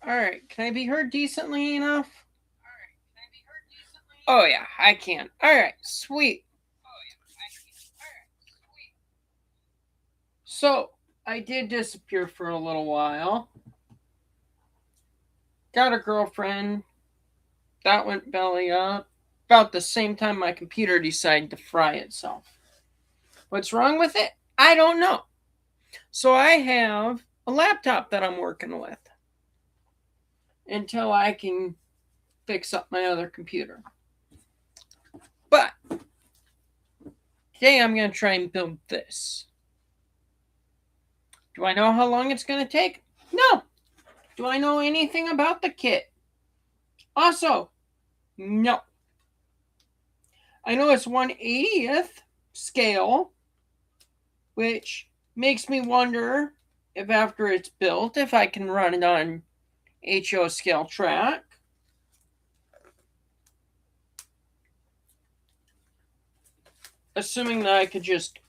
Alright, can I be heard decently enough? Oh, yeah, I can. Alright, sweet. So, I did disappear for a little while. Got a girlfriend. That went belly up. About the same time my computer decided to fry itself. What's wrong with it? I don't know. So, I have a laptop that I'm working with until I can fix up my other computer. But today I'm going to try and build this. Do I know how long it's going to take? No. Do I know anything about the kit? Also, no. I know it's 1/80th scale, which makes me wonder if after it's built, if I can run it on HO scale track. Assuming that I could just,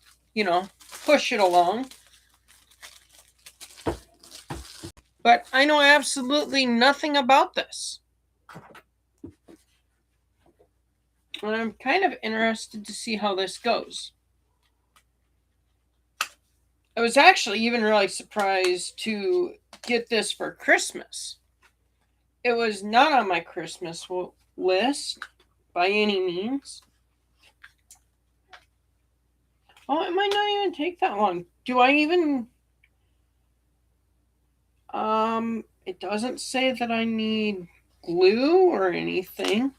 push it along. But I know absolutely nothing about this. And I'm kind of interested to see how this goes. I was actually even really surprised to get this for Christmas. It was not on my Christmas list by any means. Oh, it might not even take that long. Do I even... it doesn't say that I need glue or anything.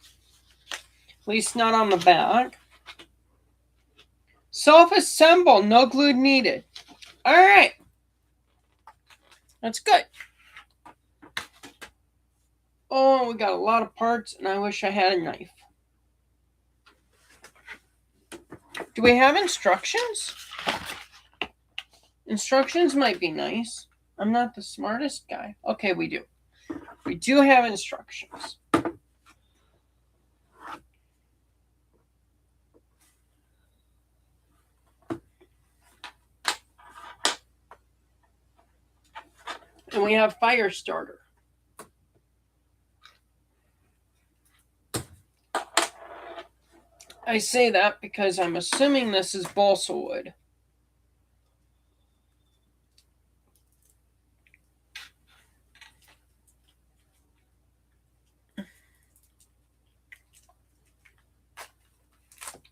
At least not on the back. Self-assemble, no glue needed. Alright. That's good. Oh, we got a lot of parts, and I wish I had a knife. Do we have instructions? Instructions might be nice. I'm not the smartest guy. Okay, we do. We do have instructions. And we have fire starter. I say that because I'm assuming this is balsa wood.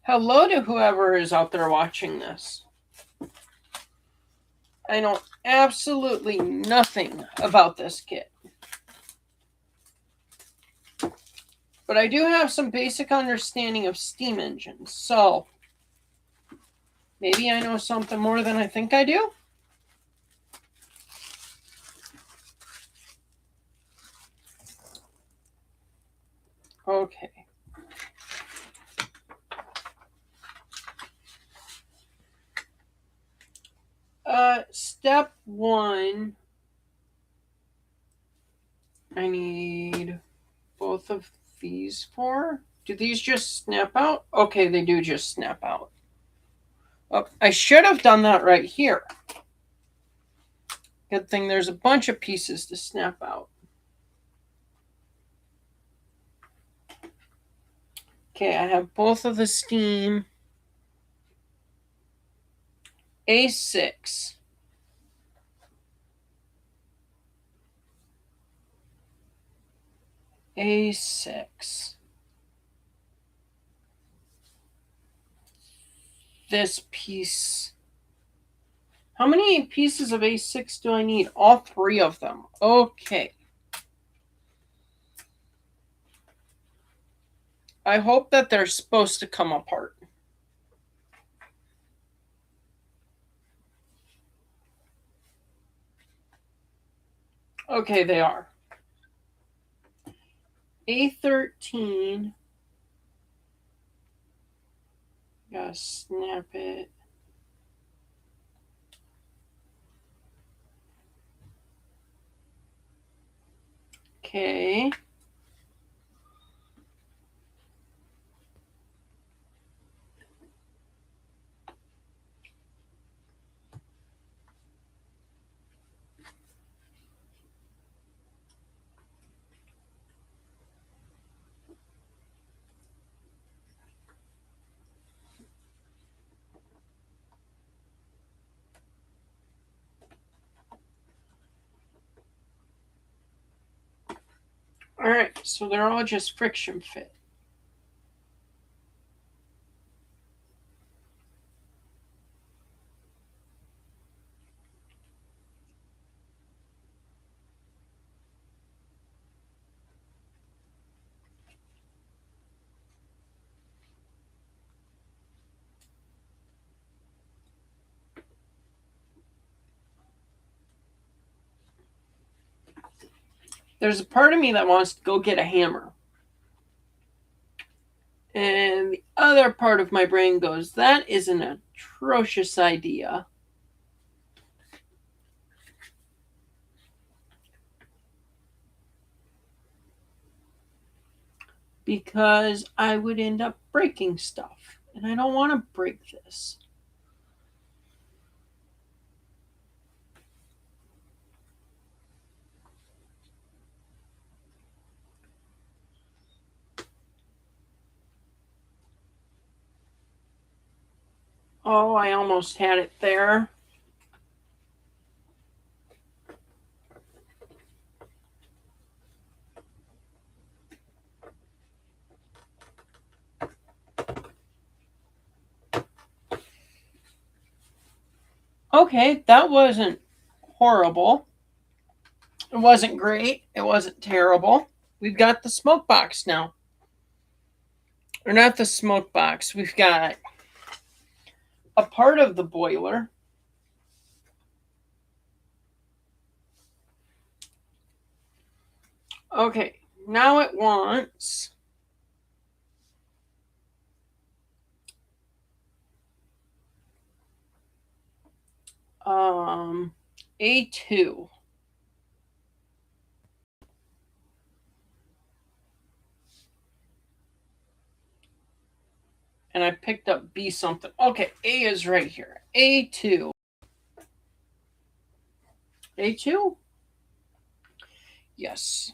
Hello to whoever is out there watching this. I know absolutely nothing about this kit. But I do have some basic understanding of steam engines, so maybe I know something more than I think I do. Okay. Step 1. I need both of these four. Do these just snap out? Okay, they do just snap out. Oh, I should have done that right here. Good thing there's a bunch of pieces to snap out. Okay, I have both of the steam. A6. A6. This piece. How many pieces of A6 do I need? All 3 of them. Okay. I hope that they're supposed to come apart. Okay, they are. A13. Gotta snap it. Okay. All right, so they're all just friction fit. There's a part of me that wants to go get a hammer. And the other part of my brain goes, that is an atrocious idea. Because I would end up breaking stuff. And I don't want to break this. Oh, I almost had it there. Okay, that wasn't horrible. It wasn't great. It wasn't terrible. We've got the smoke box now. Or not the smoke box. We've got a part of the boiler. Okay, now it wants A2. And I picked up B something. Okay, A is right here. A2. A2? Yes.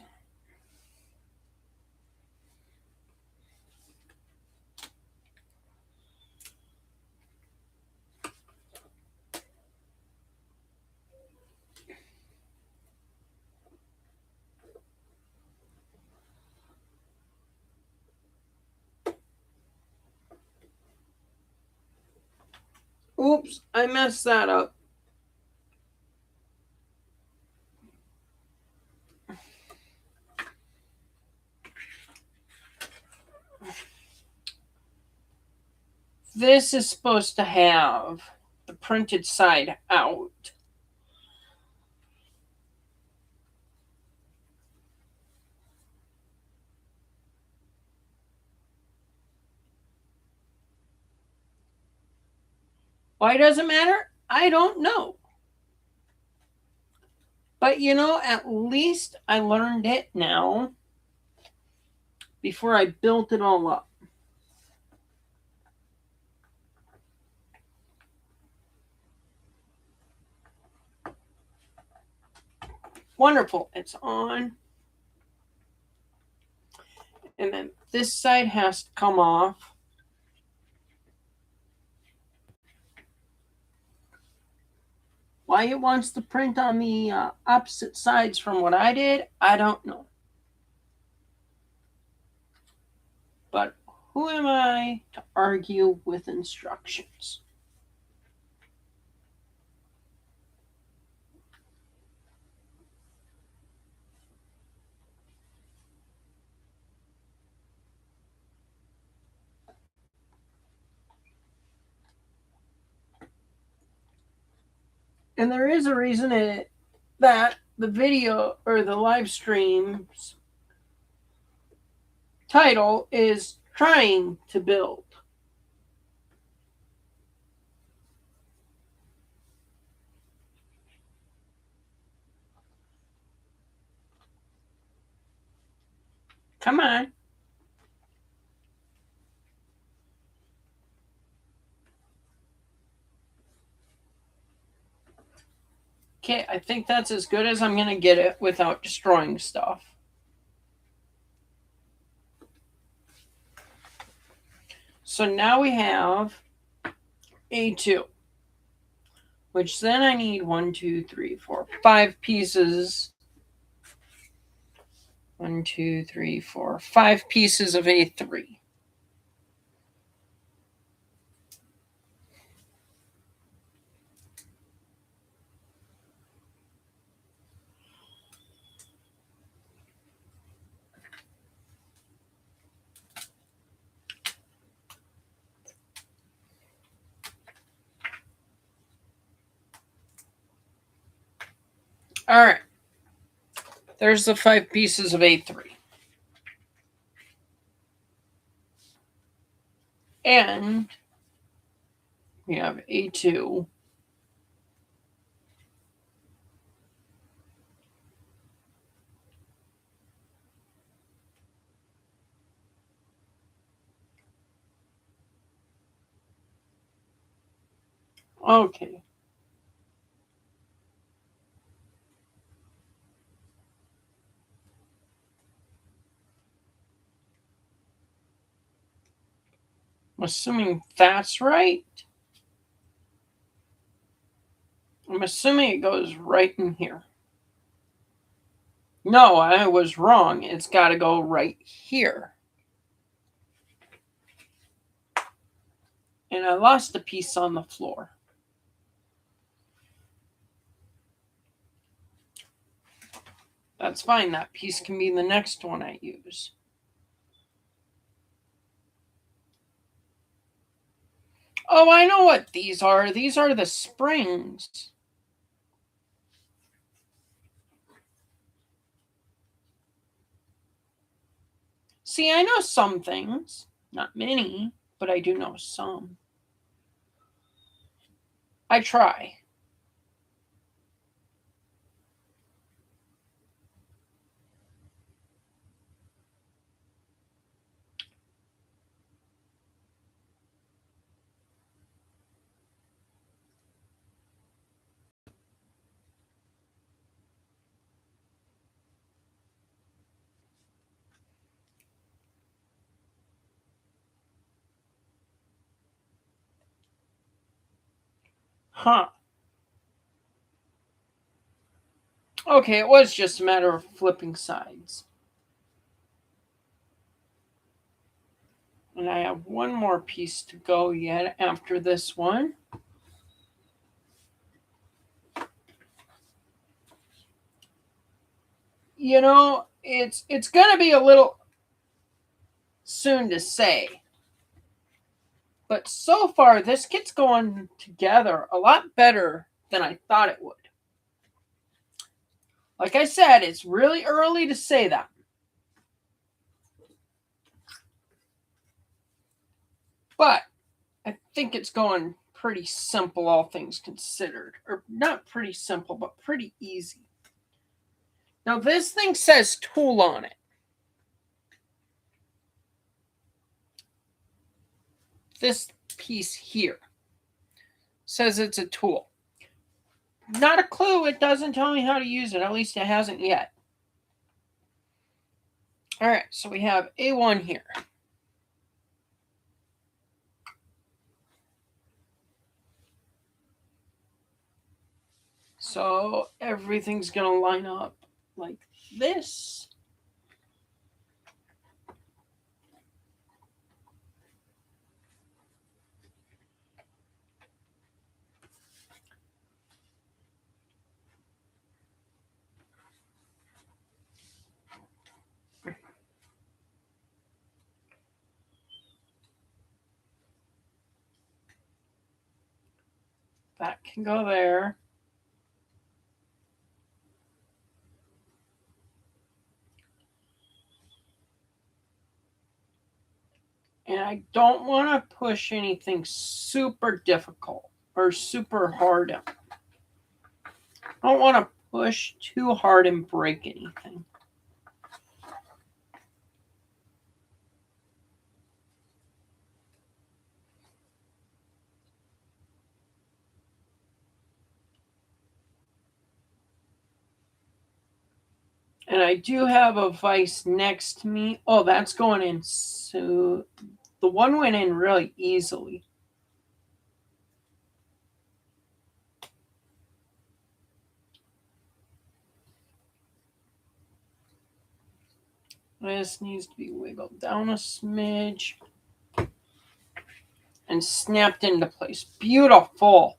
Oops, I messed that up. This is supposed to have the printed side out. Why does it matter? I don't know. But you know, at least I learned it now before I built it all up. Wonderful. It's on. And then this side has to come off. Why it wants to print on the opposite sides from what I did, I don't know. But who am I to argue with instructions? And there is a reason that the video or the live stream's title is Trying to Build. Come on. Okay, I think that's as good as I'm going to get it without destroying stuff. So now we have A2, which then I need 1, 2, 3, 4, 5 pieces 1, 2, 3, 4, 5 pieces of A3. All right. There's the 5 pieces of A3. And we have A2. Okay. I'm assuming that's right. I'm assuming it goes right in here. No, I was wrong. It's got to go right here. And I lost a piece on the floor. That's fine. That piece can be the next one I use. Oh, I know what these are. These are the springs. See, I know some things. Not many, but I do know some. I try. Huh. Okay, it was just a matter of flipping sides. And I have one more piece to go yet after this one. You know, it's going to be a little soon to say. But so far, this kit's going together a lot better than I thought it would. Like I said, it's really early to say that. But I think it's going pretty simple, all things considered. Or not pretty simple, but pretty easy. Now, this thing says tool on it. This piece here says it's a tool. Not a clue. It doesn't tell me how to use it. At least it hasn't yet. All right, so we have A1 here. So everything's going to line up like this. That can go there. And I don't want to push anything super difficult or super hard. I don't want to push too hard and break anything. And I do have a vise next to me. Oh, that's going in. So the one went in really easily. This needs to be wiggled down a smidge and snapped into place. Beautiful.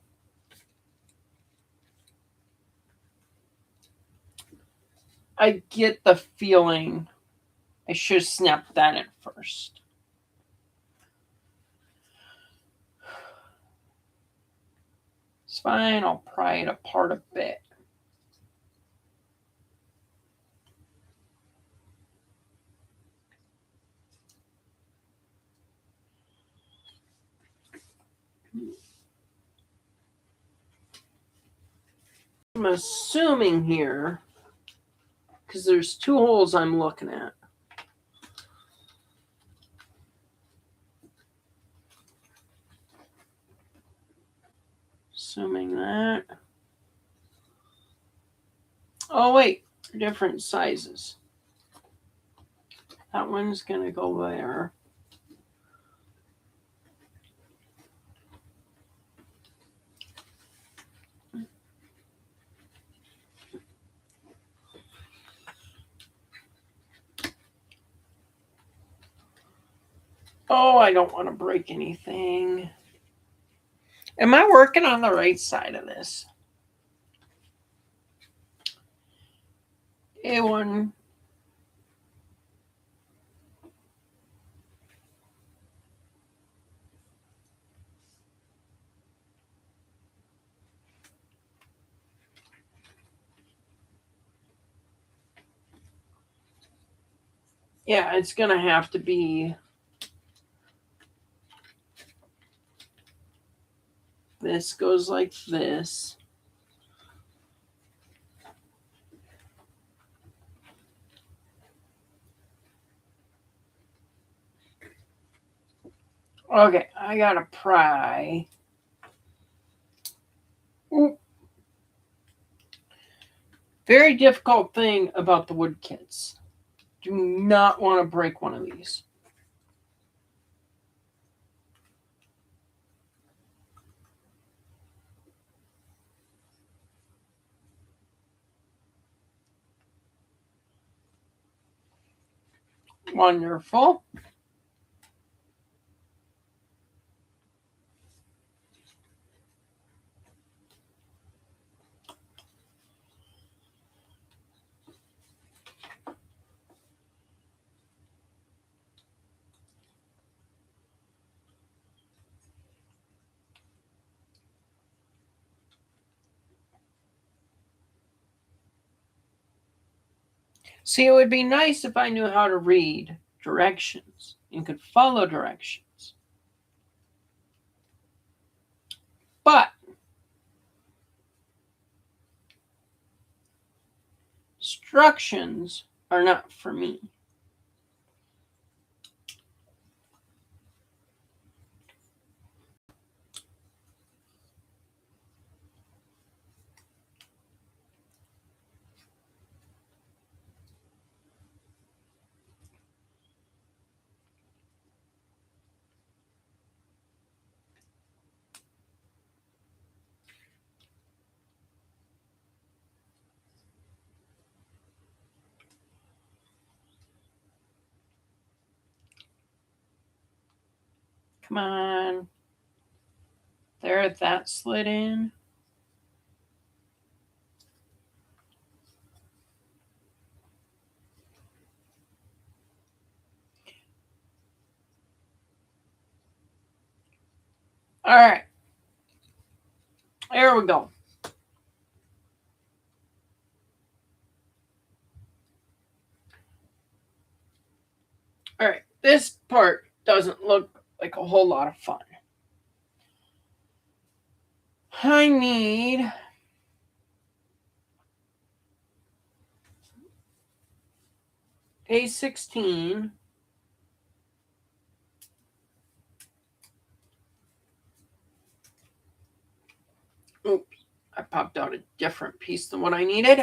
I get the feeling I should have snapped that in first. It's fine, I'll pry it apart a bit. I'm assuming here, because there's two holes I'm looking at. Assuming that. Oh, wait, different sizes. That one's going to go there. Oh, I don't want to break anything. Am I working on the right side of this? A1. Yeah, it's going to have to be this goes like this. Okay, I got to pry. Ooh. Very difficult thing about the wood kits. Do not want to break one of these. Wonderful. See, it would be nice if I knew how to read directions and could follow directions. But instructions are not for me. Come on. There, that slid in. All right. There we go. All right. This part doesn't look like a whole lot of fun. I need A16. Oops, I popped out a different piece than what I needed.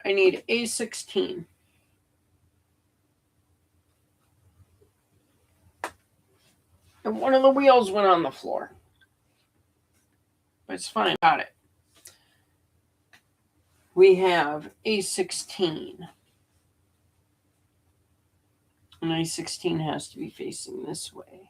I need A16. And one of the wheels went on the floor. But it's fine. Got it. we have A16. And A16 has to be facing this way.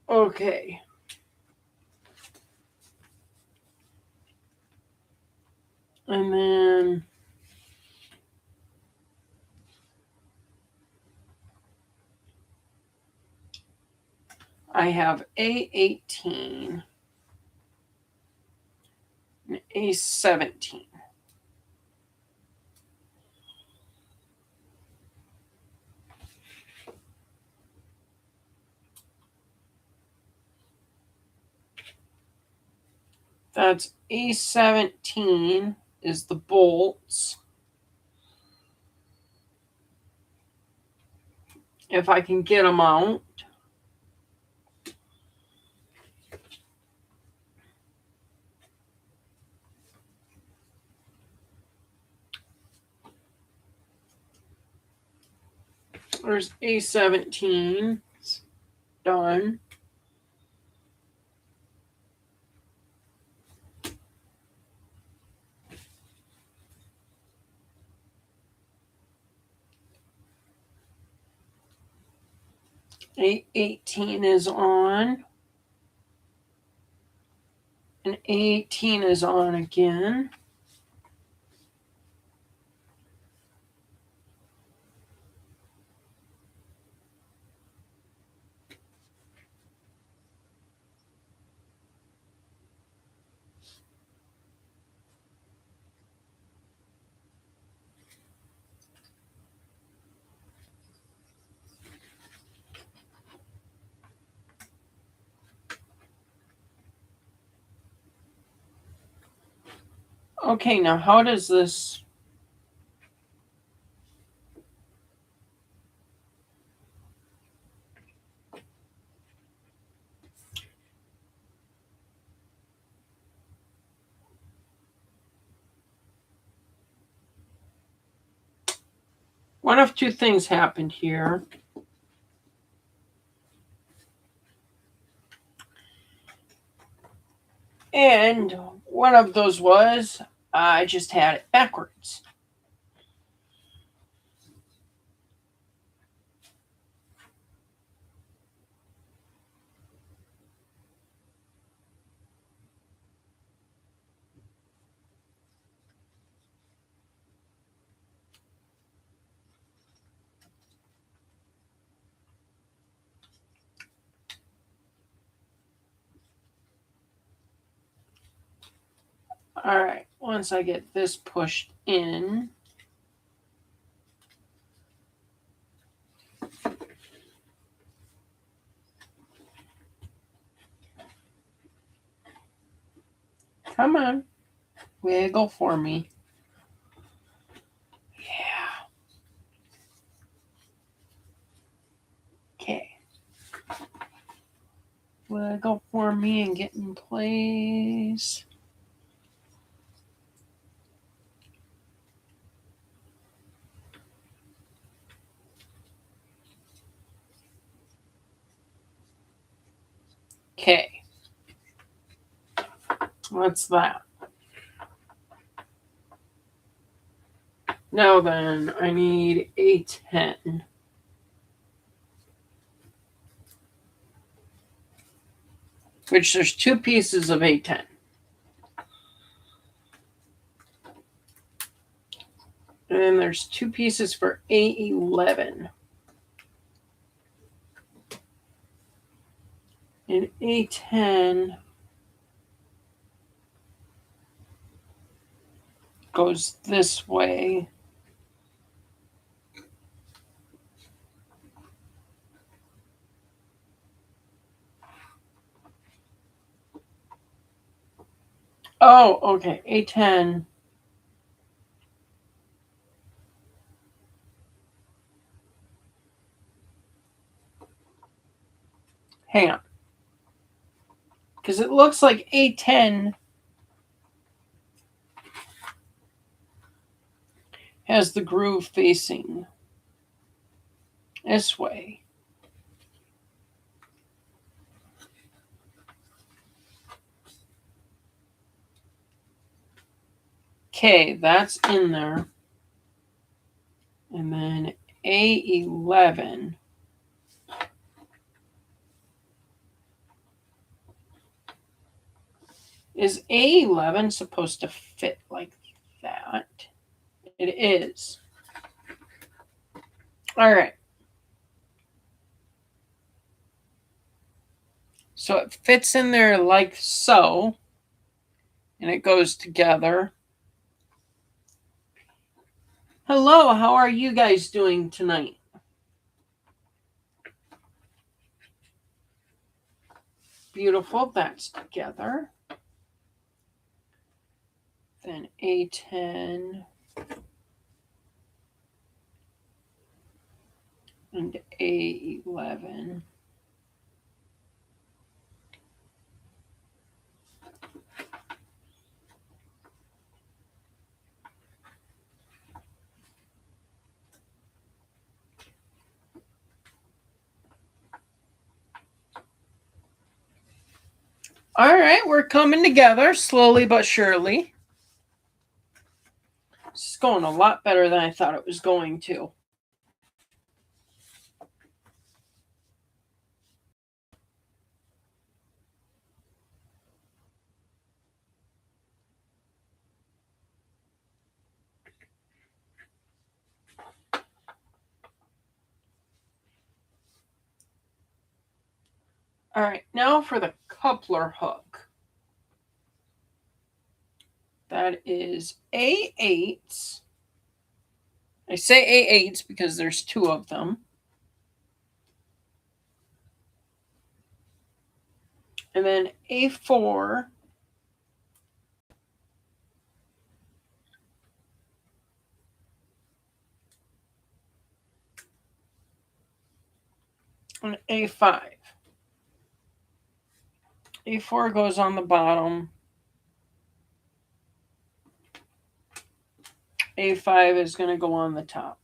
Okay. And then I have A18 and A17. That's A17 is the bolts. If I can get them out. There's A17. Done. A18 is on. And A18 is on again. Okay, now how does this... One of two things happened here. And one of those was I just had it backwards. All right, once I get this pushed in, come on, wiggle for me. Yeah. Okay. Wiggle for me and get in place. Okay. What's that? Now then, I need A10. Which there's two pieces of A10. And then there's two pieces for A11. And A10 goes this way. Oh, okay. A10. Hang on. Because it looks like A10 has the groove facing. this way. Okay, that's in there. And then A11. Is A11 supposed to fit like that? It is. All right. So it fits in there like so, and it goes together. Hello, how are you guys doing tonight? Beautiful, that's together. Then A10 and A11. All right, we're coming together slowly but surely. It's going a lot better than I thought it was going to. All right, now for the coupler hook. That is A8s. I say A8s because there's two of them. And then A4. And A5. A4 goes on the bottom. A5 is going to go on the top.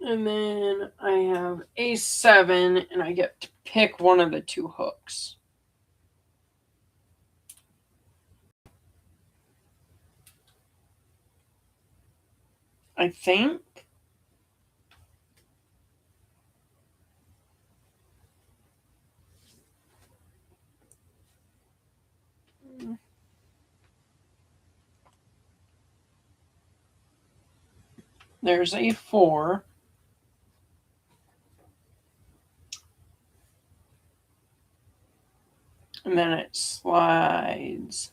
And then I have A7, and I get to pick one of the two hooks. I think. There's A4. And then it slides.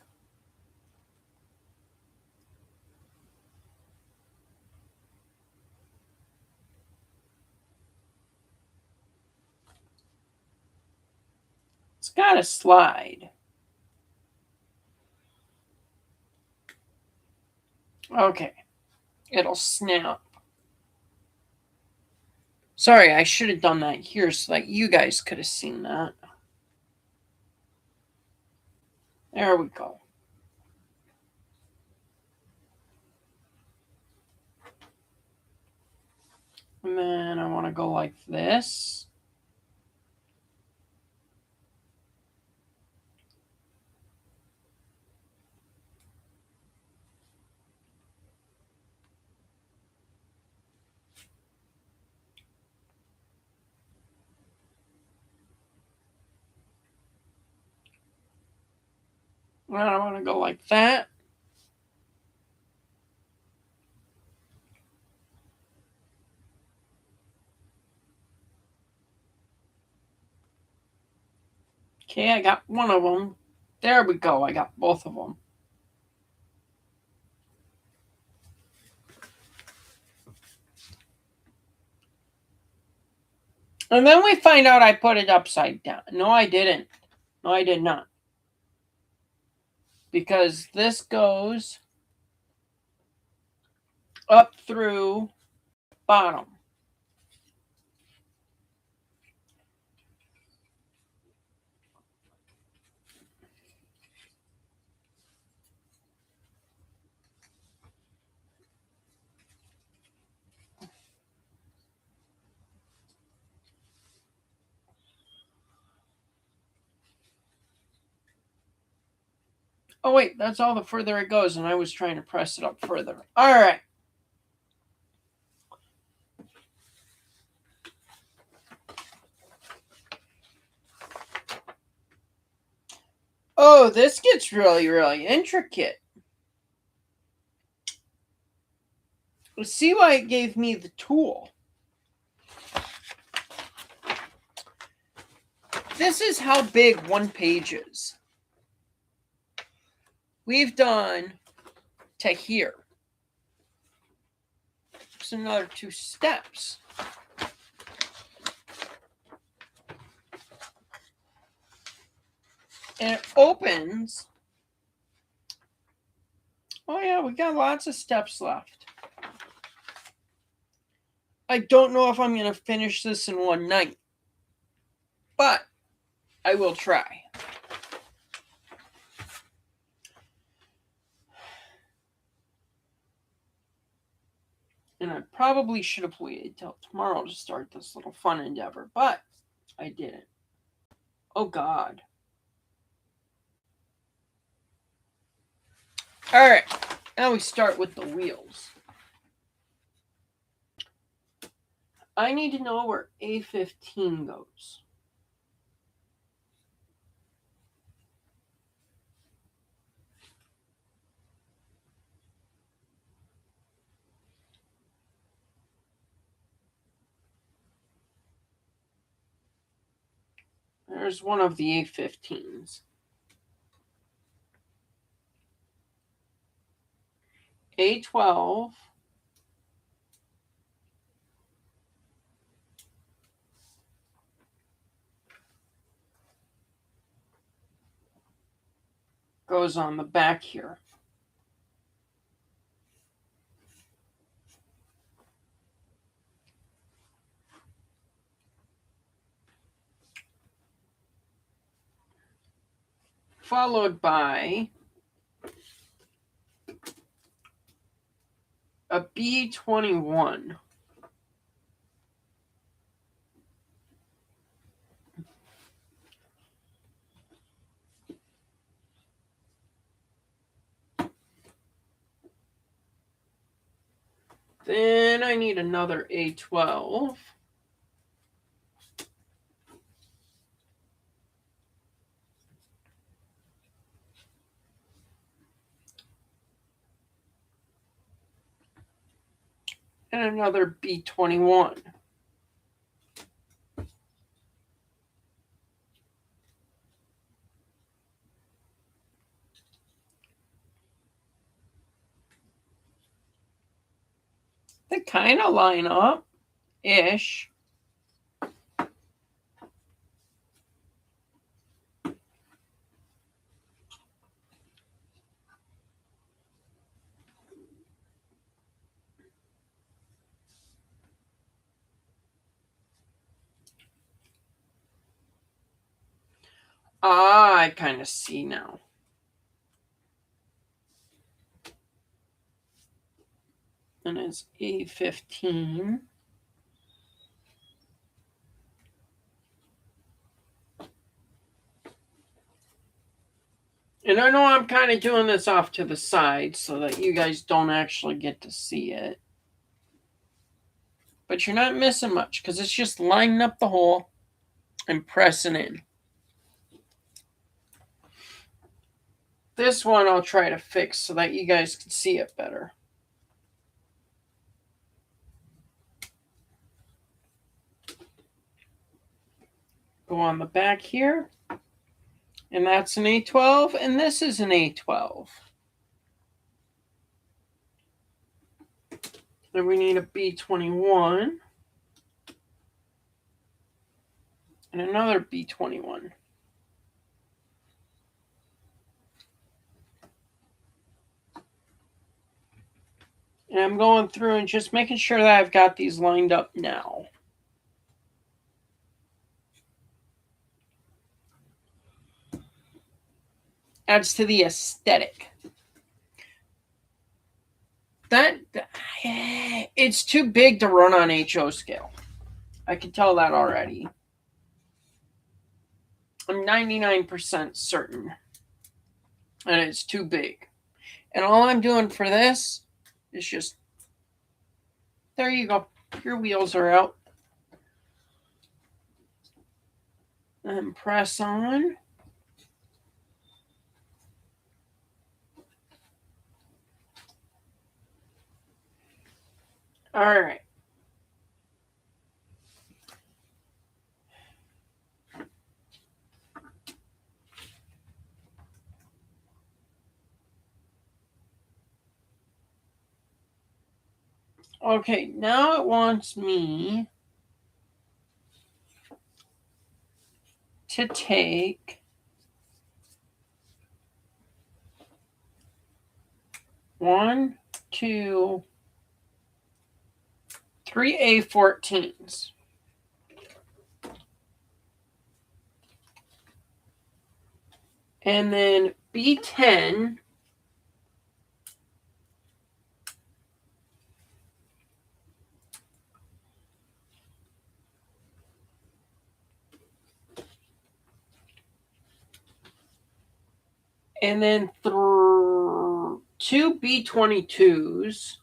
It's got to slide. Okay. It'll snap. Sorry, I should have done that here so that you guys could have seen that. There we go. And then I want to go like this. And I want to go like that. Okay, I got one of them. There we go. I got both of them. And then we find out I put it upside down. No, I didn't. No, I did not. Because this goes up through bottom. Oh, wait, that's all the further it goes, and I was trying to press it up further. All right. Oh, this gets really, really intricate. Let's see why it gave me the tool. This is how big one page is. We've done to here. It's another 2 steps. And it opens. Oh yeah, we got lots of steps left. I don't know if I'm going to finish this in one night, but I will try. And I probably should have waited till tomorrow to start this little fun endeavor, but I didn't. Oh God. All right, now we start with the wheels. I need to know where A15 goes. There's one of the A15s. A12. Goes on the back here. Followed by a B21. Then I need another A12. And another B21. They kind of line up-ish. Ah, I kind of see now. And it's A15. And I know I'm kind of doing this off to the side so that you guys don't actually get to see it. But you're not missing much because it's just lining up the hole and pressing in. This one I'll try to fix so that you guys can see it better. Go on the back here. And that's an A12, and this is an A12. Then we need a B21. And another B21. And I'm going through and just making sure that I've got these lined up now. Adds to the aesthetic. It's too big to run on HO scale. I can tell that already. I'm 99% certain. and it's too big. And all I'm doing for this is just, there you go. Your wheels are out. And press on. All right. Okay, now it wants me to take one, two, three A14s. And then B10. And then two B22s.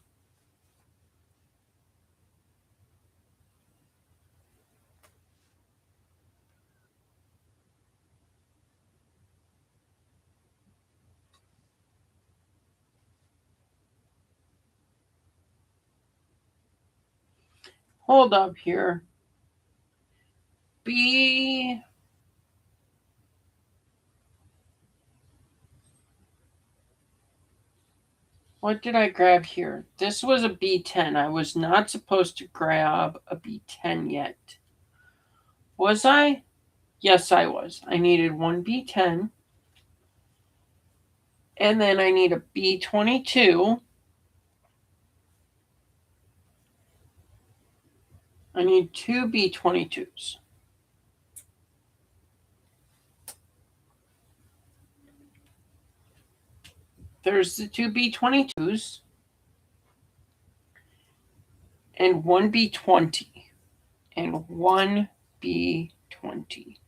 Hold up here. What did I grab here? This was a B10. I was not supposed to grab a B10 yet. Was I? Yes, I was. I needed one B10. And then I need a B22. I need two B22s. There's the two B22s and one B20 and one B20.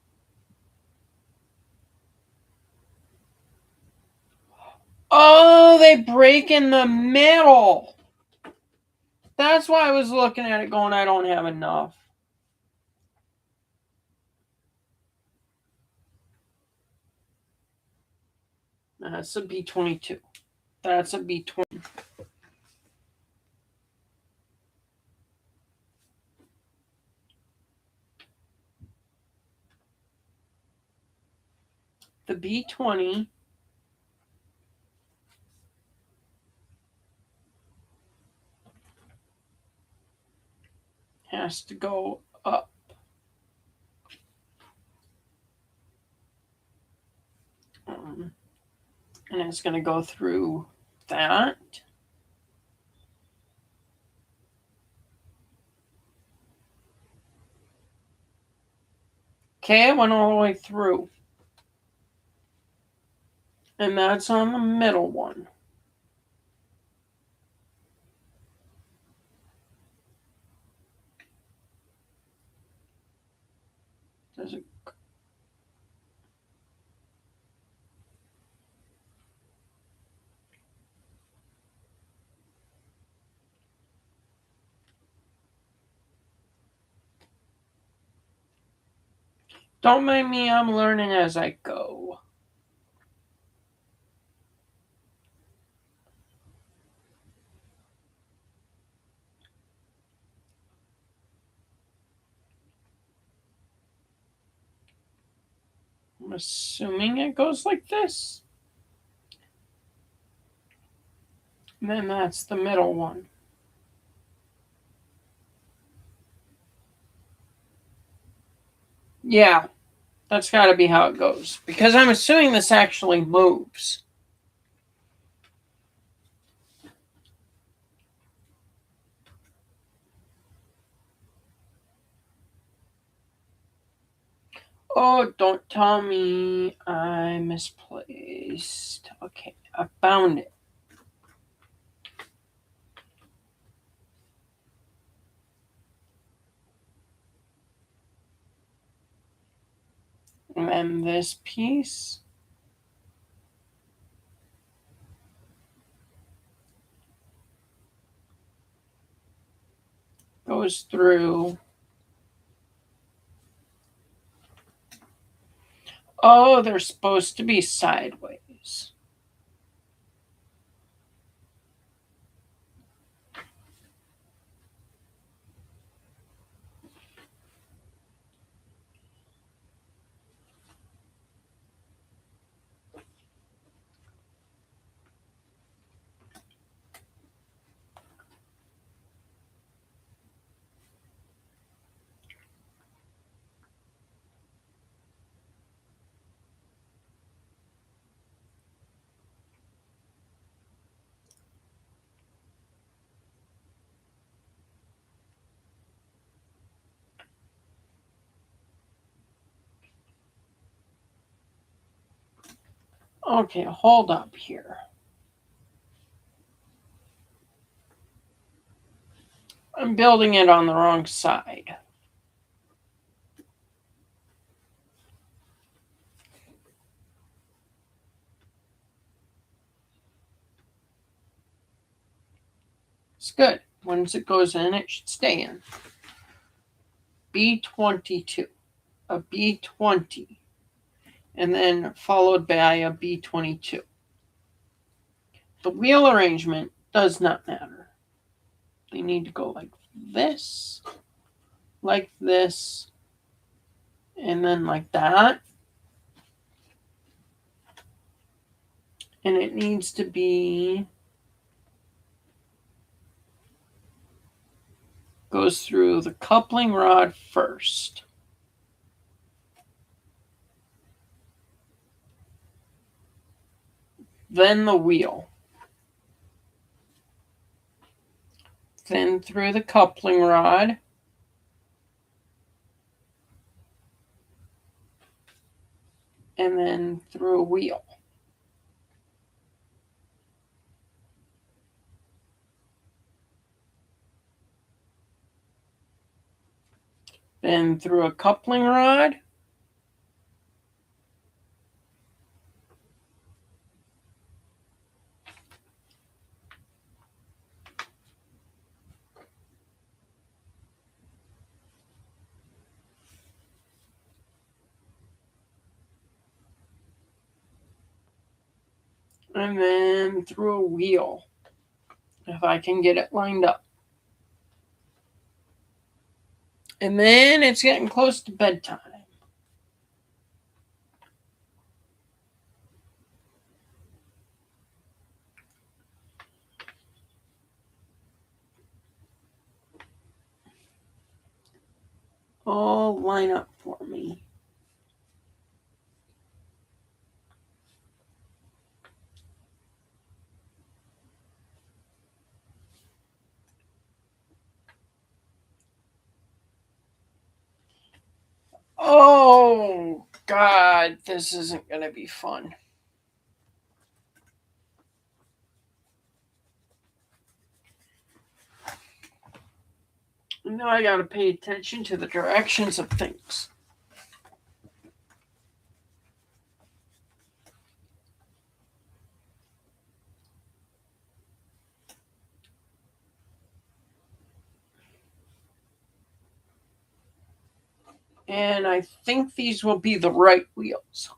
Oh, they break in the middle. That's why I was looking at it going, I don't have enough. That's a B22. That's a B20. The B20 has to go up. And it's going to go through that. Okay, I went all the way through. And that's on the middle one. Does it? Don't mind me, I'm learning as I go. I'm assuming it goes like this. And then that's the middle one. Yeah, that's got to be how it goes. Because I'm assuming this actually moves. Oh, don't tell me I misplaced. Okay, I found it. And then this piece. goes through. Oh, they're supposed to be sideways. Okay, hold up here. I'm building it on the wrong side. It's good. Once it goes in, it should stay in. B22, a B20, and then followed by a B22. The wheel arrangement does not matter. They need to go like this, and then like that. And it needs to be, goes through the coupling rod first. Then the wheel. Then through the coupling rod. And then through a wheel. Then through a coupling rod. And then through a wheel, if I can get it lined up. And then it's getting close to bedtime. All line up for me. Oh, God, this isn't going to be fun. Now I got to pay attention to the directions of things. And I think these will be the right wheels.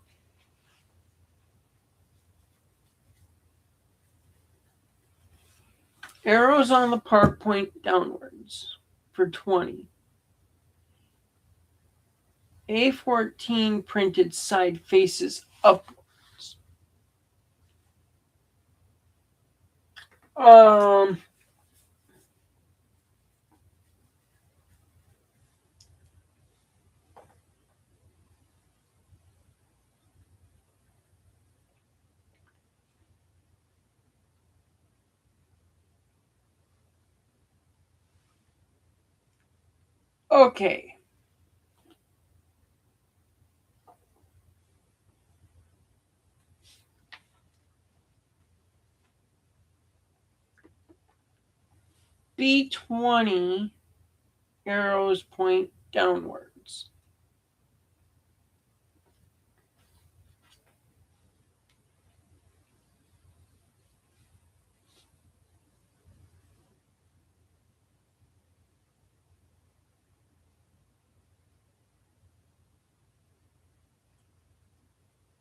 Arrows on the part point downwards for 20. A14 printed side faces upwards. Okay. B20 arrows point downwards.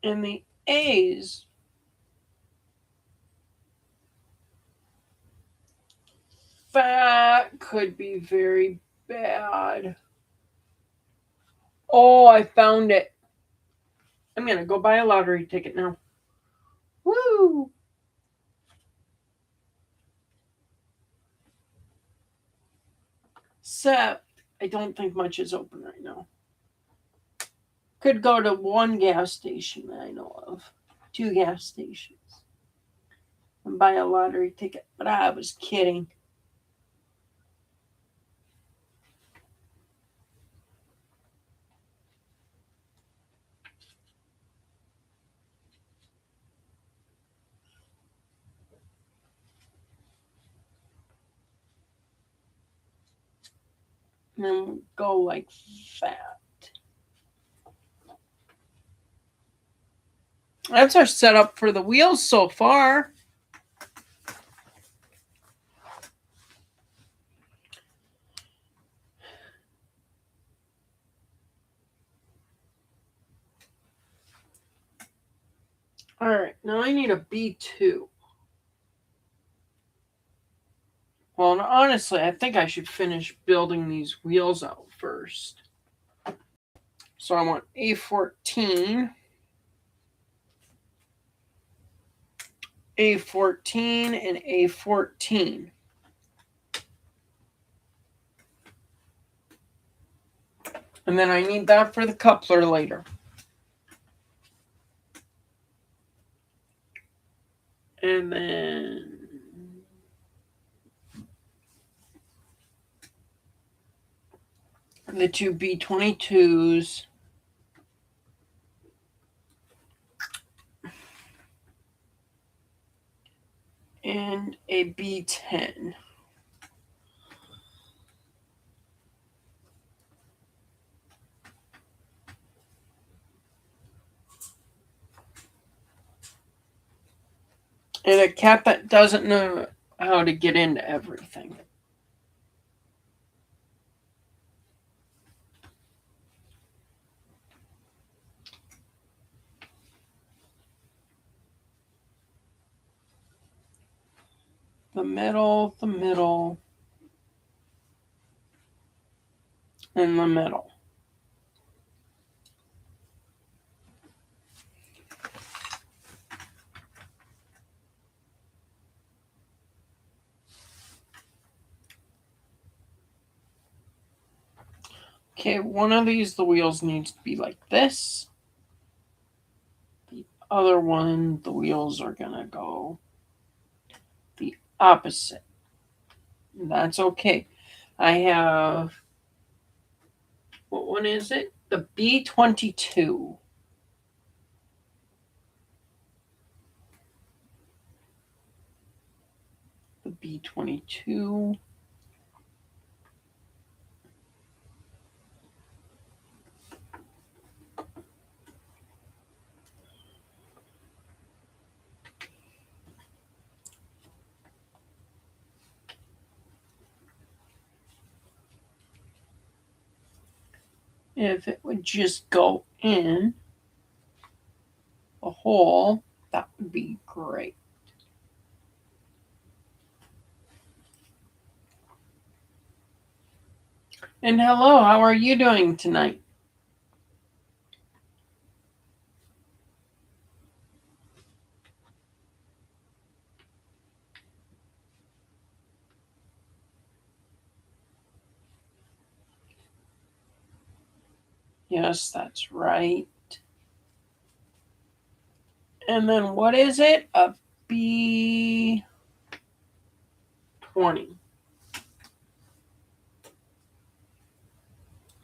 And the A's that could be very bad. Oh, I found it. I'm going to go buy a lottery ticket now. Woo! Except, I don't think much is open right now. Could go to one gas station that I know of. 2 gas stations. And buy a lottery ticket. But I was kidding. And then go like that. That's our setup for the wheels so far. All right, now I need a B2. Well, honestly, I think I should finish building these wheels out first. So I want A14, A14, and A14. And then I need that for the coupler later. And then the 2 B22s. And a B10. And a cat that doesn't know how to get into everything. The middle, and the middle. Okay, one of these, the wheels needs to be like this. The other one, the wheels are going to go the opposite. That's okay. I have, what one is it? The B22. The B22. If it would just go in a hole, that would be great. And hello, how are you doing tonight? Yes, that's right. And then what is it? A B20.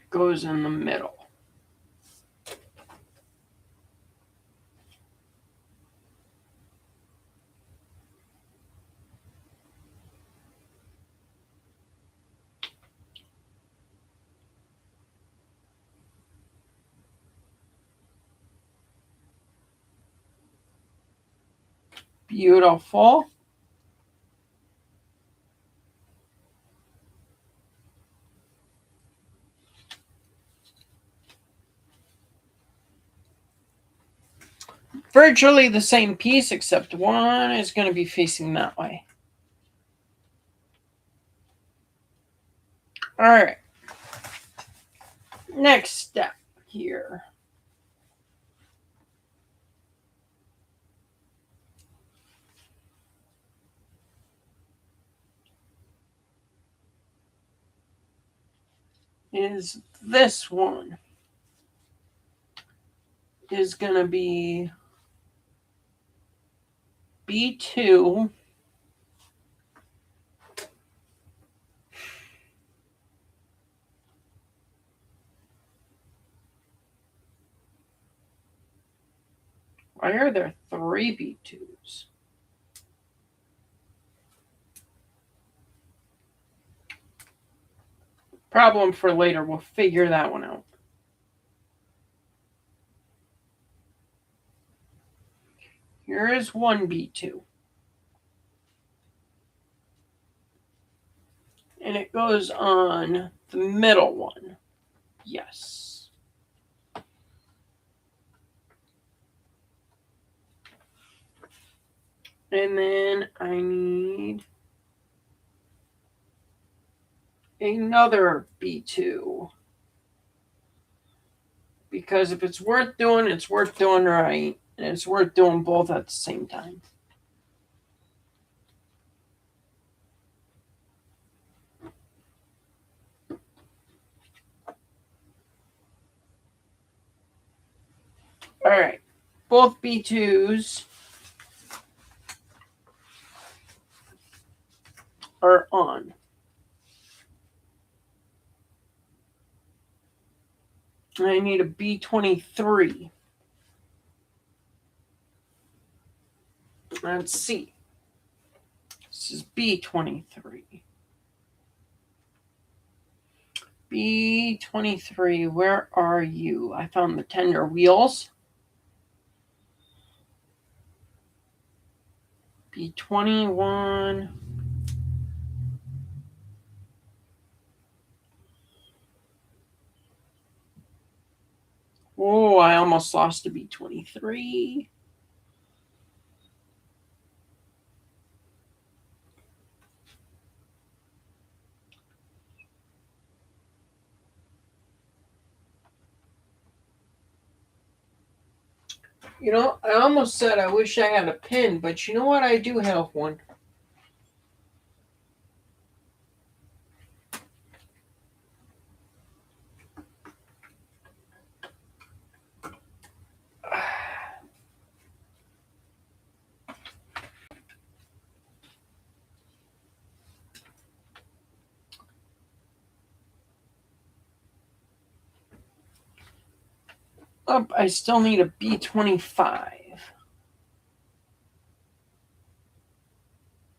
Goes in the middle. Beautiful. virtually the same piece, except one is going to be facing that way. All right. Next step here. Is this one is going to be B2 Why are there 3 B2s? Problem for later. We'll figure that one out. Here is 1 B2. And it goes on the middle one. Yes. And then I need another B2. Because if it's worth doing, it's worth doing right. And it's worth doing both at the same time. All right. Both B2s are on. I need a B23. Let's see. This is B23. B23, where are you? I found the tender wheels. B21. Oh, I almost lost a B23. You know, I almost said I wish I had a pin, but you know what? I do have one. Oh, I still need a B25.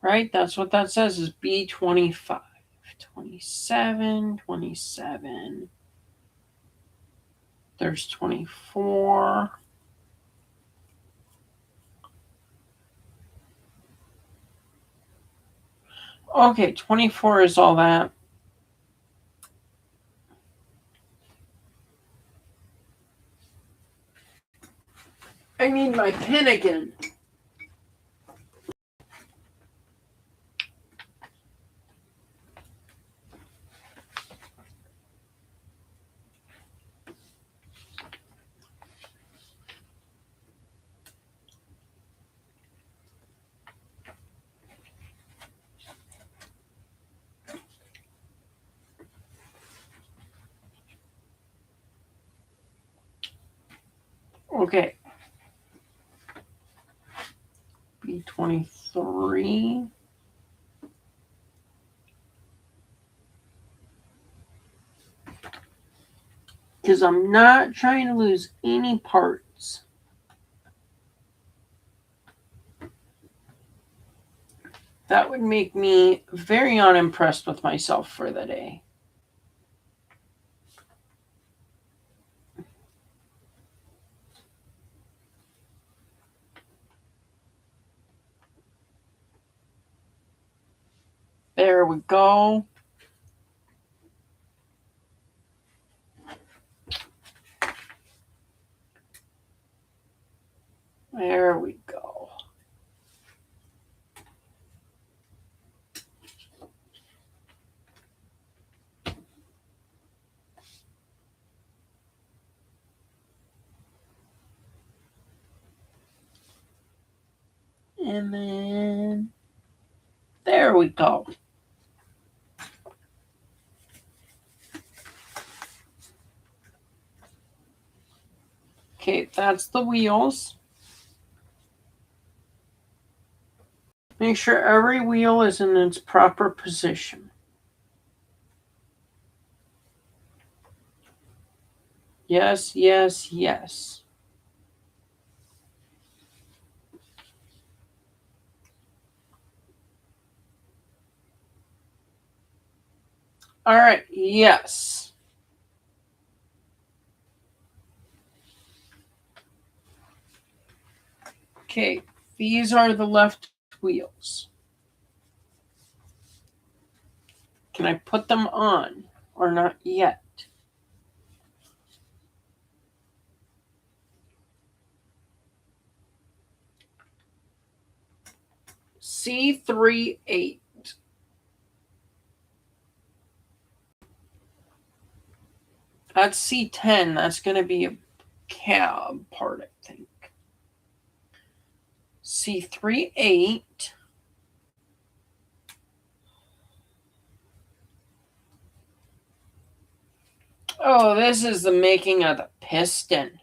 Right? That's what that says is B25. 27, 27. There's 24. Okay, 24 is all that. I need my pin again. Okay. B23. Because I'm not trying to lose any parts. That would make me very unimpressed with myself for the day. There we go. There we go. And then there we go. Okay, that's the wheels. Make sure every wheel is in its proper position. Yes, yes, yes. All right, yes. Okay, these are the left wheels. Can I put them on or not yet? C38. That's C10. That's going to be a cab part, I think. C38. Oh, this is the making of the piston.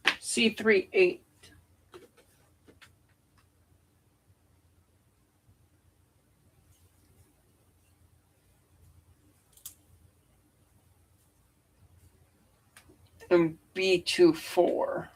C38. And B24.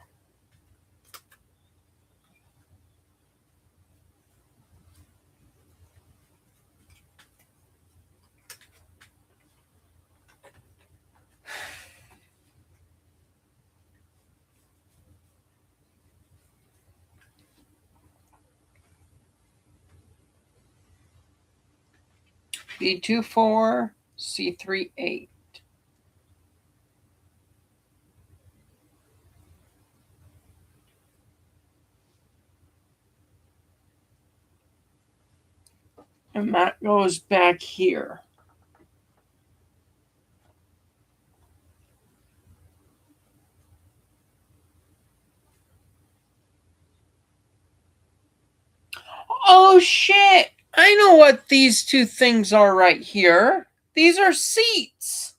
B24, C38. And that goes back here. Oh shit! I know what these two things are right here. These are seats.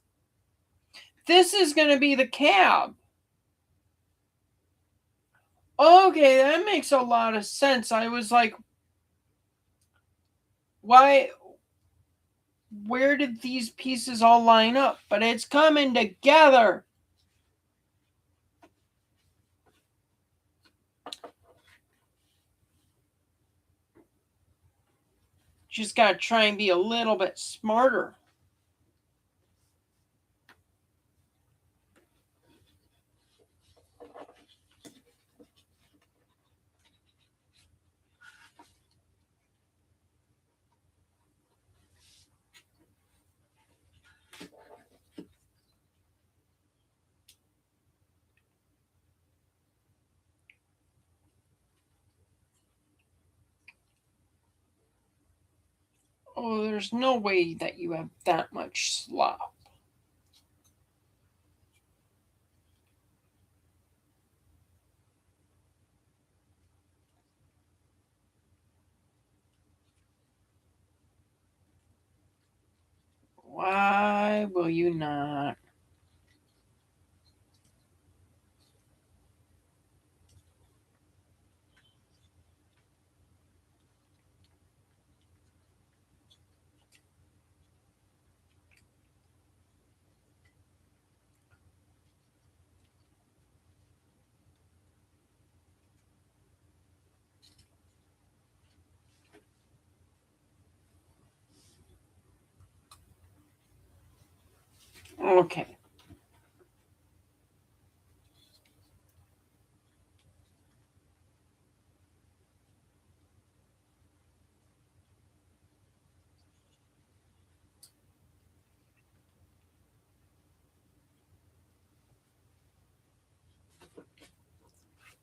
This is going to be the cab. Okay, that makes a lot of sense. I was like, why? Where did these pieces all line up? But it's coming together. Just got to try and be a little bit smarter. Oh, there's no way that you have that much slop. Why will you not? Okay.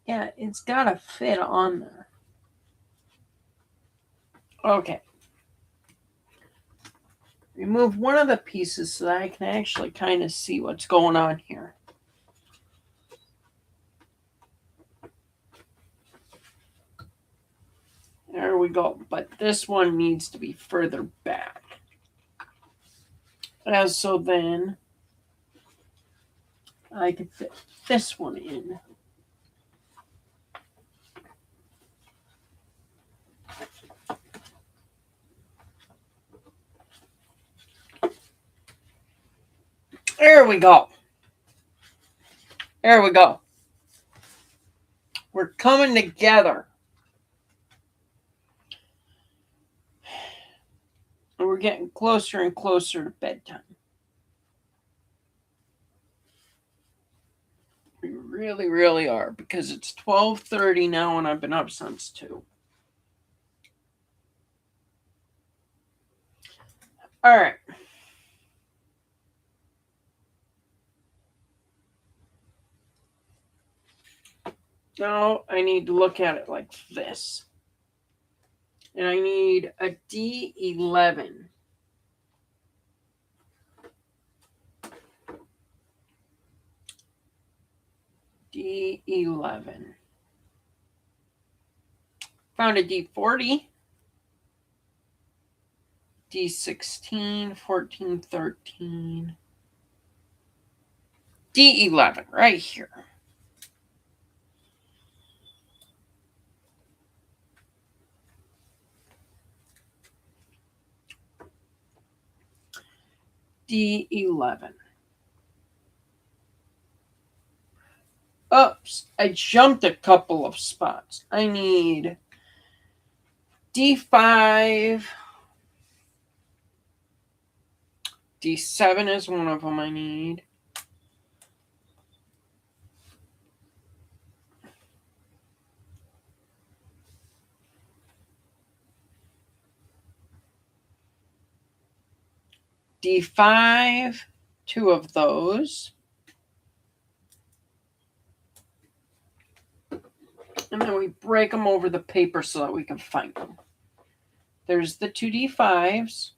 Yeah, it's got to fit on there. Okay. Remove one of the pieces so that I can actually kind of see what's going on here. There we go. But this one needs to be further back. So then I can fit this one in. There we go. There we go. We're coming together. And we're getting closer and closer to bedtime. We really, really are, because it's 12:30 now and I've been up since 2. All right. Now I need to look at it like this. And I need a D11. D11. Found a D40. D16, 14, 13. D11 right here. D11. Oops, I jumped a couple of spots. I need D5. D7 is one of them I need. D5, 2 of those. And then we break them over the paper so that we can find them. There's the 2 D5s.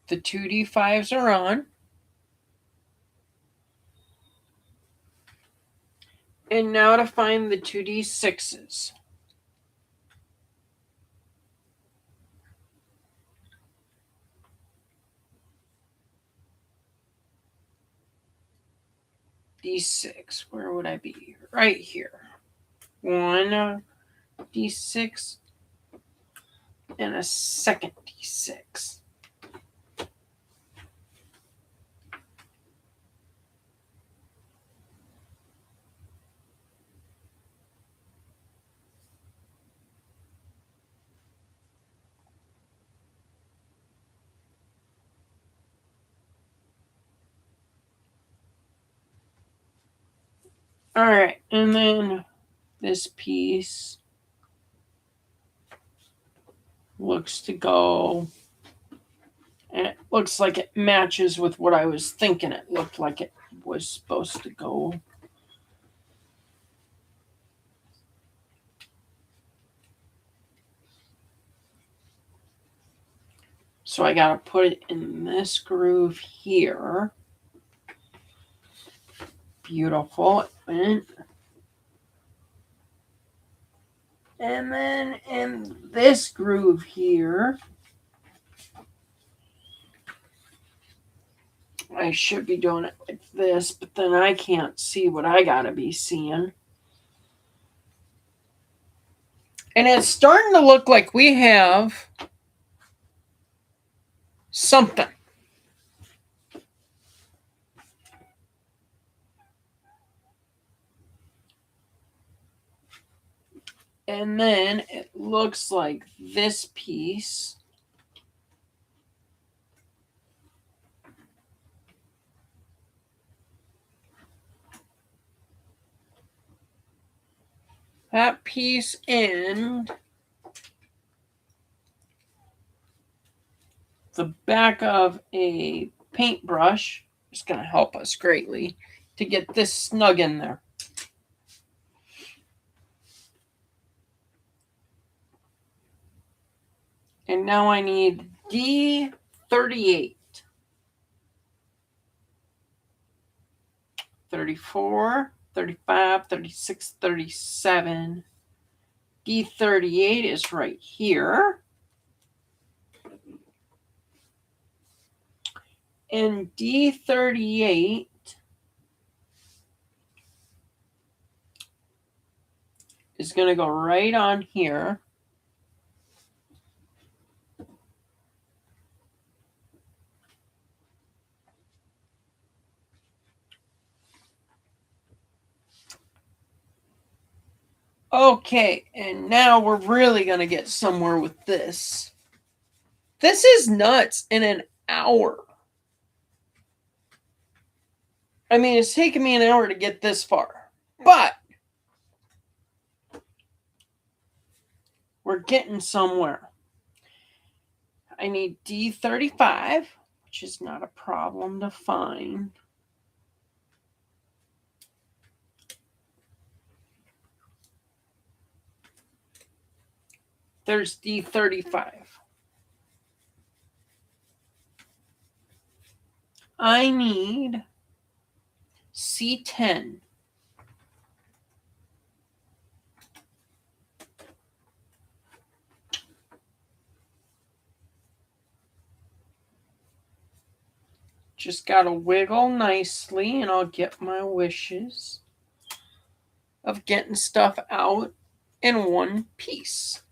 The 2 D5s are on. And now to find the 2 D6s. D6, where would I be? Right here. 1 D6 and a second D6. All right, and then this piece looks to go, and it looks like it matches with what I was thinking it looked like it was supposed to go. So I got to put it in this groove here. Beautiful. And then in this groove here, I should be doing it like this, but then I can't see what I got to be seeing. And it's starting to look like we have something. And then it looks like this piece that piece in the back of a paintbrush is going to help us greatly to get this snug in there. And now I need D38. 34, 35, 36, 37. D38 is right here. And D38 is going to go right on here. Okay, and now we're really going to get somewhere with this. This is nuts in an hour. I mean, it's taken me an hour to get this far, but we're getting somewhere. I need D35, which is not a problem to find. There's D35. I need C10. Just got to wiggle nicely and I'll get my wishes of getting stuff out in one piece.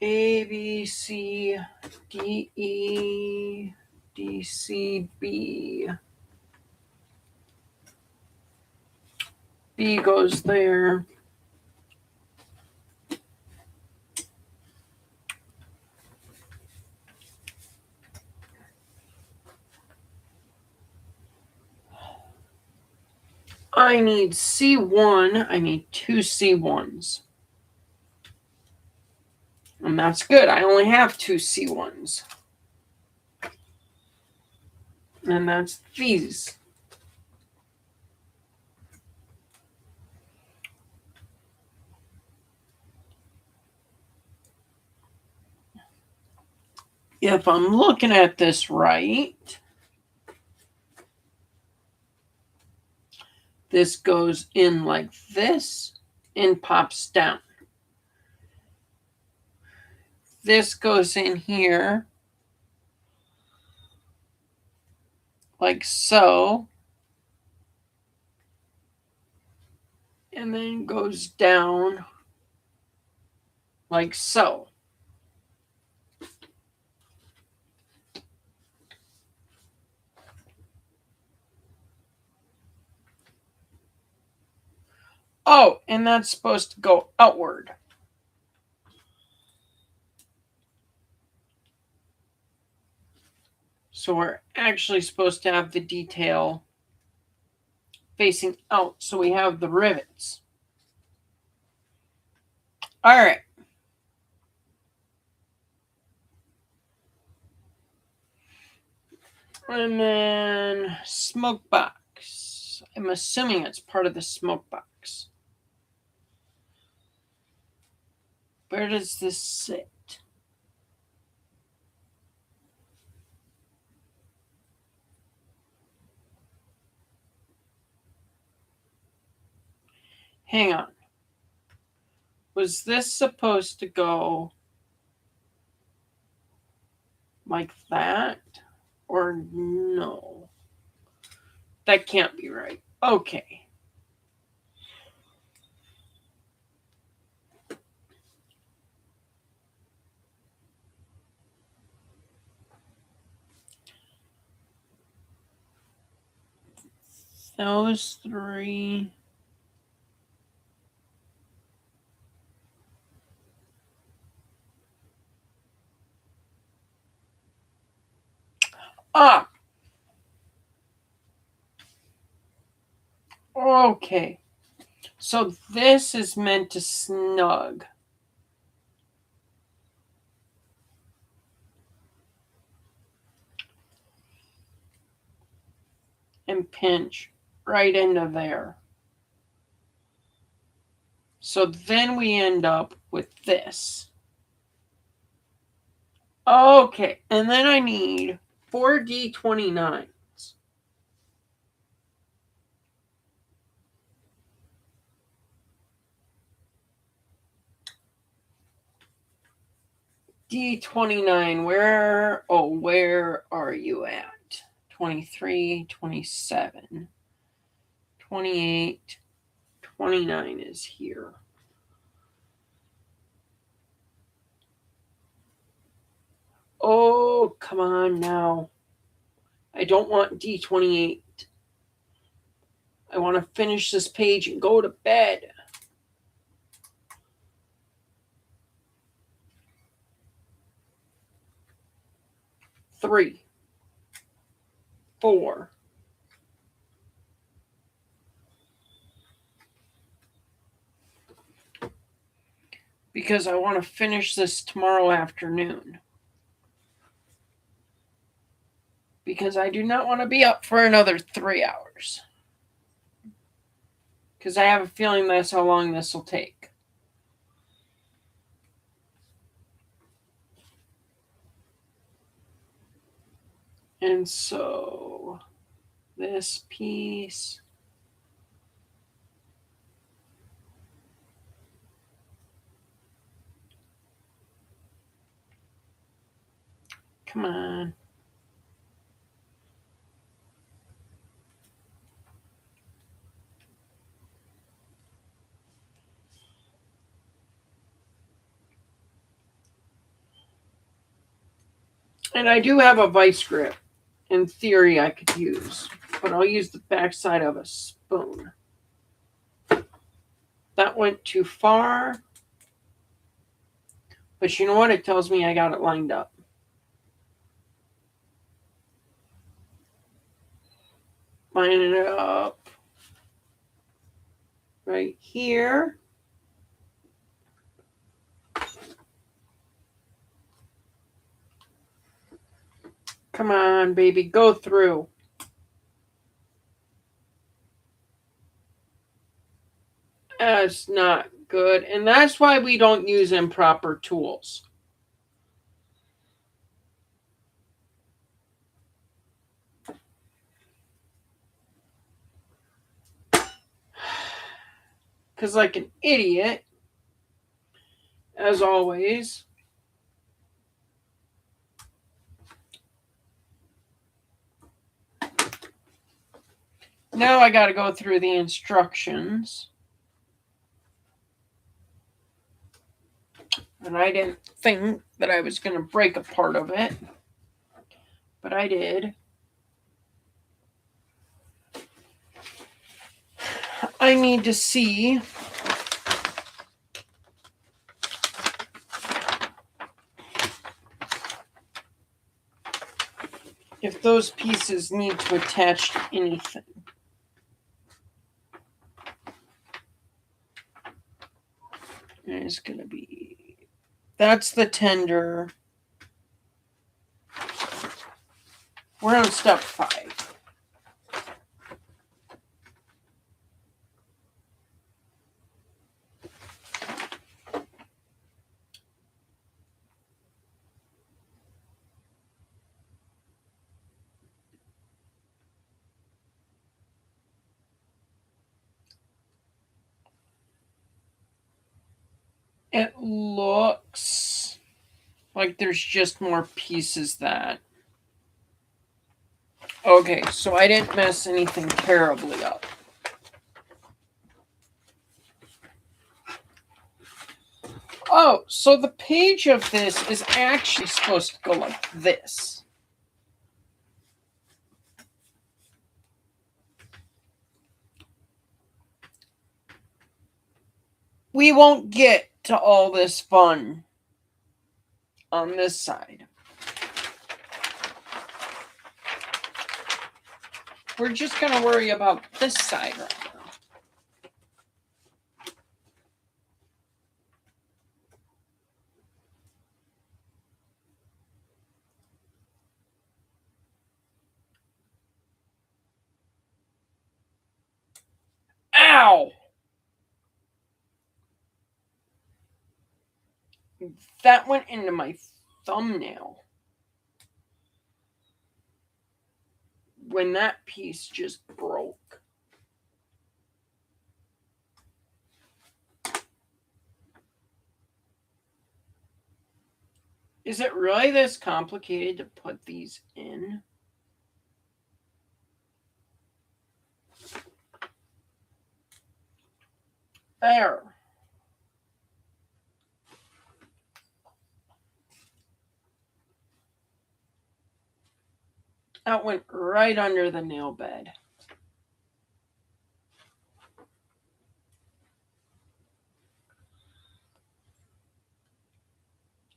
A, B, C, D, E, D, C, B. B goes there. I need C1. I need two C1s. And that's good. I only have two C1s. And that's these. If I'm looking at this right, this goes in like this and pops down. This goes in here like so. And then goes down like so. Oh, and that's supposed to go outward. So we're actually supposed to have the detail facing out. So we have the rivets. All right. And then smoke box. I'm assuming it's part of the smoke box. Where does this sit? Hang on. Was this supposed to go like that? Or no? That can't be right. Okay. Those three. Ah! Okay. So this is meant to snug. And pinch right into there. So then we end up with this. Okay, and then I need 4 D29s. D29, where are you at? 23, 27, 28, 29 is here. Oh, come on now. I don't want D28. I want to finish this page and go to bed. Three, 4. Because I want to finish this tomorrow afternoon. Because I do not want to be up for another 3 hours. Because I have a feeling that's how long this will take. And so this piece. Come on. And I do have a vice grip. In theory, I could use. But I'll use the backside of a spoon. That went too far. But you know what? It tells me I got it lined up. Line it up. Right here. Come on, baby. Go through. That's not good. And that's why we don't use improper tools. Because like an idiot, as always, now I got to go through the instructions. And I didn't think that I was going to break a part of it. But I did. I need to see if those pieces need to attach to anything. It's going to be... That's the tender. We're on step 5. It looks like there's just more pieces that... Okay, so I didn't mess anything terribly up. Oh, so the page of this is actually supposed to go like this. We won't get to all this fun on this side. We're just going to worry about this side right now. Ow! That went into my thumbnail. When that piece just broke. Is it really this complicated to put these in? There. That went right under the nail bed.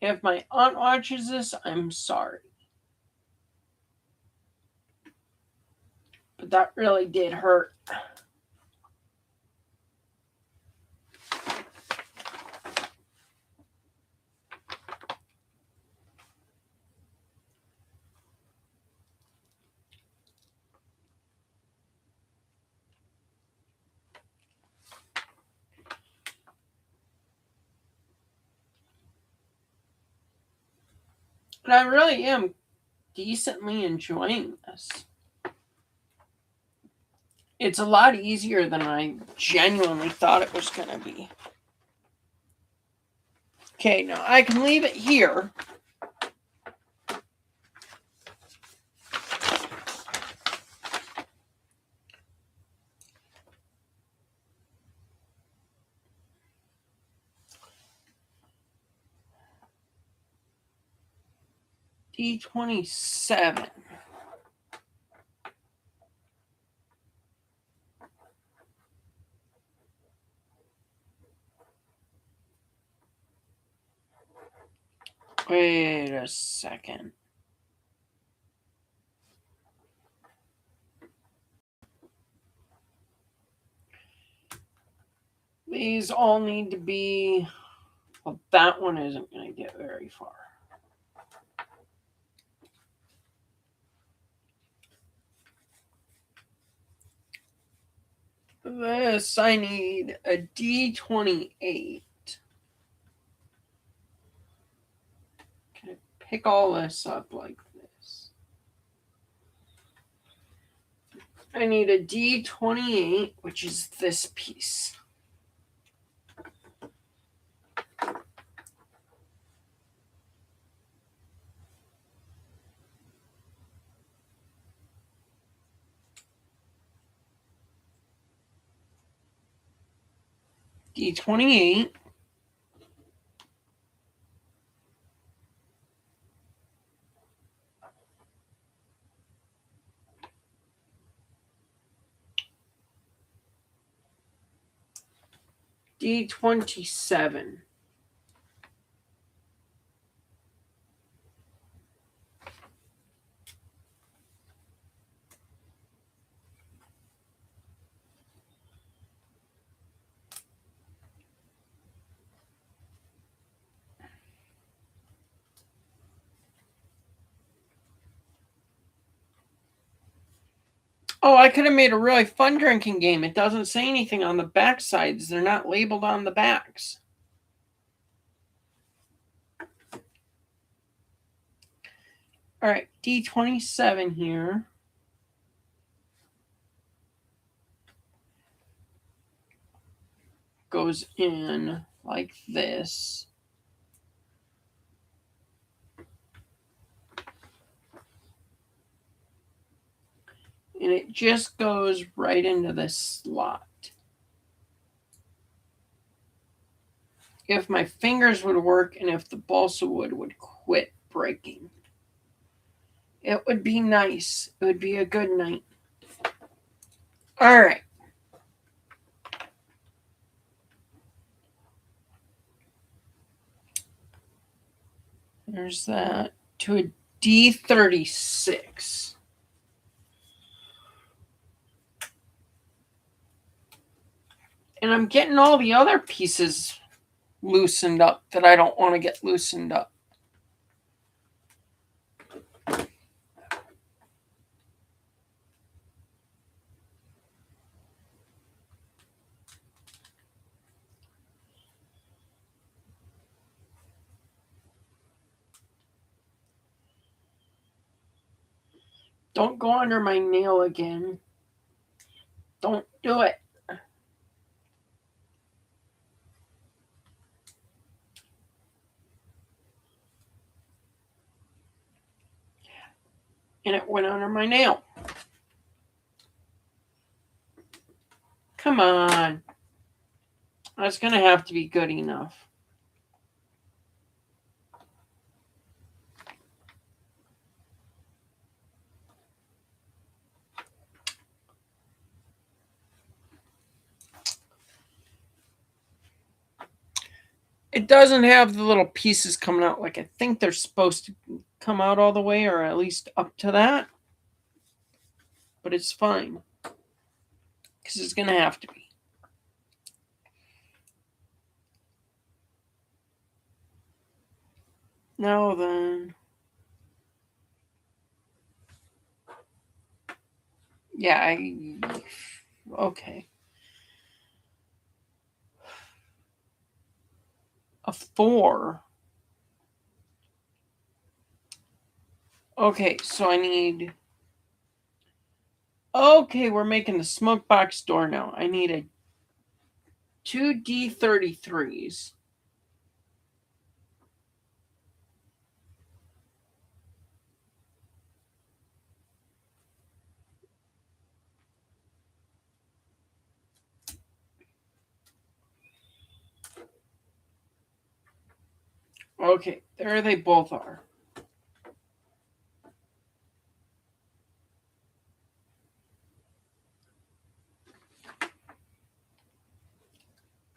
If my aunt watches this, I'm sorry. But that really did hurt. But I really am decently enjoying this. It's a lot easier than I genuinely thought it was going to be. Okay, now I can leave it here. D27. Wait a second. These all need to be... Well, that one isn't going to get very far. This, I need a D28. Can I pick all this up like this? I need a D28, which is this piece. D28. D27. Oh, I could have made a really fun drinking game. It doesn't say anything on the back sides. They're not labeled on the backs. All right, D27 here. Goes in like this. And it just goes right into this slot. If my fingers would work and if the balsa wood would quit breaking, it would be nice. It would be a good night. All right. There's that to a D36. And I'm getting all the other pieces loosened up that I don't want to get loosened up. Don't go under my nail again. Don't do it. And it went under my nail. Come on. That's going to have to be good enough. It doesn't have the little pieces coming out like I think they're supposed to come out all the way, or at least up to that. But it's fine. Because it's going to have to be. Now then. Yeah, okay. A 4. Okay, so I need... Okay, we're making the smoke box door now. I need a 2 D33s. Okay, there they both are.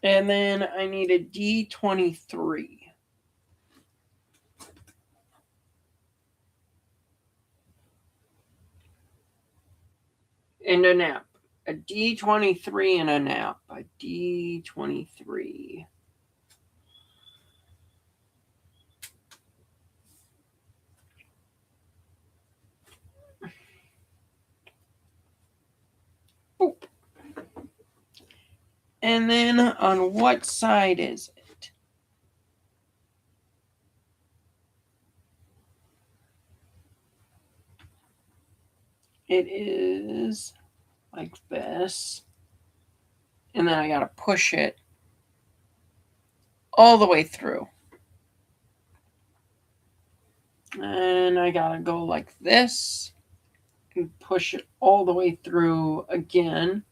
And then I need a D23. And a nap. A D23 and a nap. A D23. Boop. And then on what side is it? It is like this. And then I got to push it all the way through. And I got to go like this and push it all the way through again.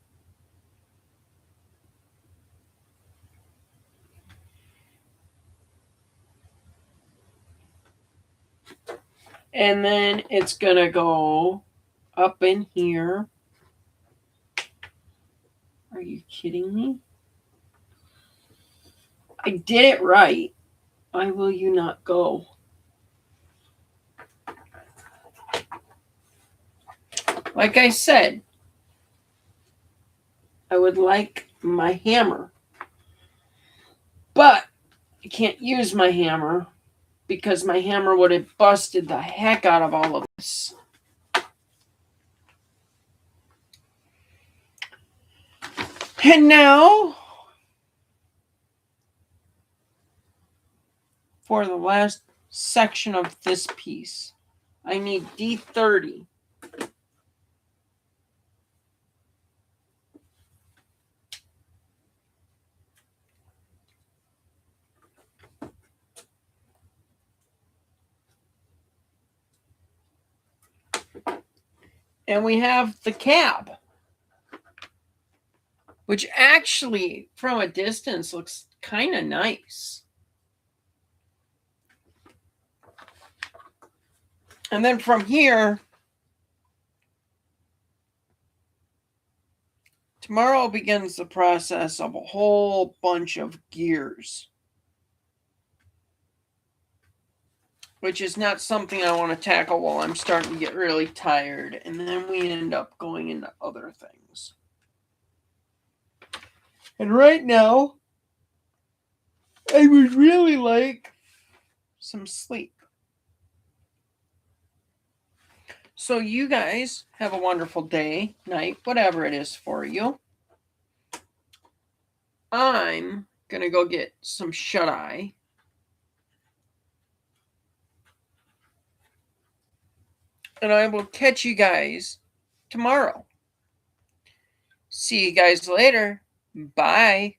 And then it's going to go up in here. Are you kidding me? I did it right. Why will you not go? Like I said, I would like my hammer. But I can't use my hammer because my hammer would have busted the heck out of all of this. And now, for the last section of this piece, I need D30. And we have the cab, which actually, from a distance, looks kind of nice. And then from here, tomorrow begins the process of a whole bunch of gears, which is not something I want to tackle while I'm starting to get really tired. And then we end up going into other things. And right now, I would really like some sleep. So you guys have a wonderful day, night, whatever it is for you. I'm going to go get some shut-eye. and I will catch you guys tomorrow. See you guys later. Bye.